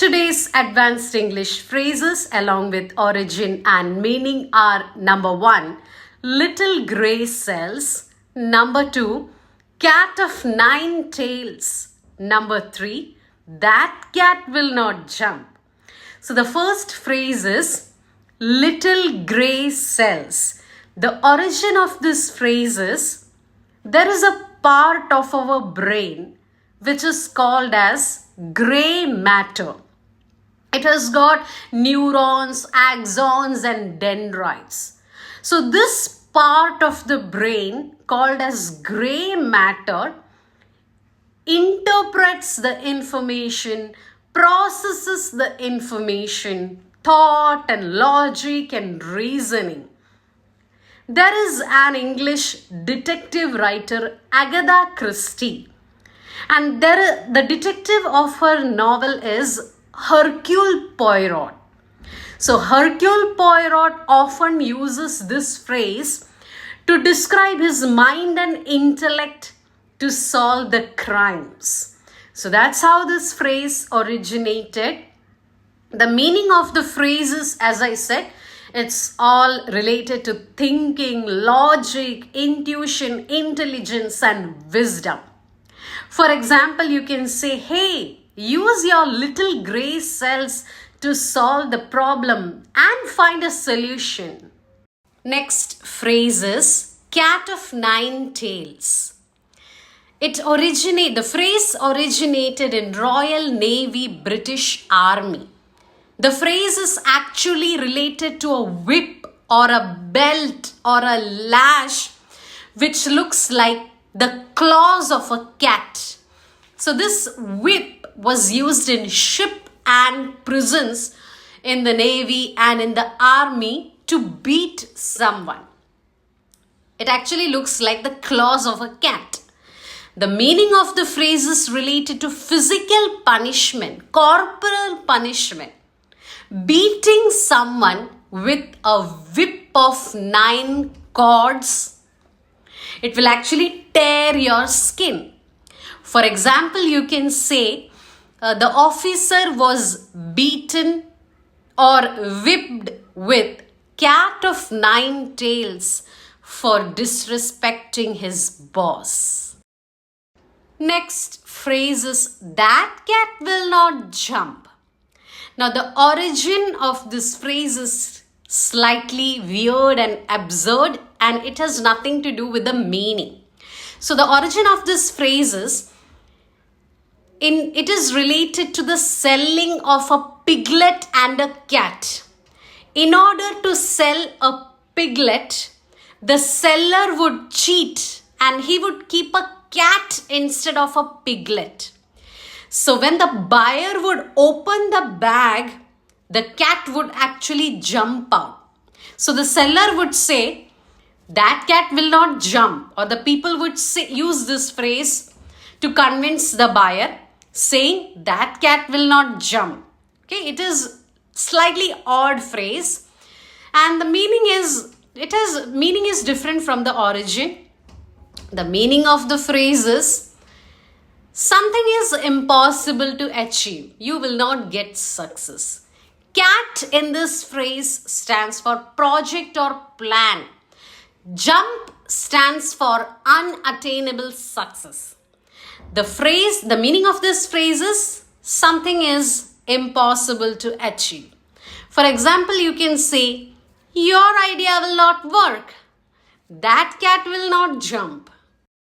Today's advanced English phrases along with origin and meaning are number 1, little grey cells, number 2, cat of 9 tails, number 3, that cat will not jump. So the first phrase is little grey cells. The origin of this phrase is there is a part of our brain which is called as grey matter. It has got neurons, axons and dendrites. So this part of the brain called as grey matter interprets the information, processes the information, thought and logic and reasoning. There is an English detective writer, Agatha Christie, and the detective of her novel is Hercule Poirot. So Hercule Poirot often uses this phrase to describe his mind and intellect to solve the crimes. So that's how this phrase originated. The meaning of the phrase is, as I said, it's all related to thinking, logic, intuition, intelligence and wisdom. For example, you can say, hey, use your little grey cells to solve the problem and find a solution. Next phrase is cat of 9 tails. The phrase originated in Royal Navy British Army. The phrase is actually related to a whip or a belt or a lash which looks like the claws of a cat. So this whip was used in ship and prisons in the Navy and in the army to beat someone. It actually looks like the claws of a cat. The meaning of the phrase is related to physical punishment, corporal punishment. Beating someone with a whip of 9 cords, it will actually tear your skin. For example, you can say the officer was beaten or whipped with cat of 9 tails for disrespecting his boss. Next phrase is that cat will not jump. Now the origin of this phrase is slightly weird and absurd and it has nothing to do with the meaning. So the origin of this phrase is it is related to the selling of a piglet and a cat. In order to sell a piglet, the seller would cheat and he would keep a cat instead of a piglet. So when the buyer would open the bag, the cat would actually jump out. So the seller would say, that cat will not jump. Or the people would use this phrase to convince the buyer, saying that cat will not jump. Okay, it is slightly odd phrase. And the meaning is different from the origin. The meaning of the phrase is, something is impossible to achieve. You will not get success. Cat in this phrase stands for project or plan. Jump stands for unattainable success. The meaning of this phrase is something is impossible to achieve. For example, you can say, your idea will not work. That cat will not jump.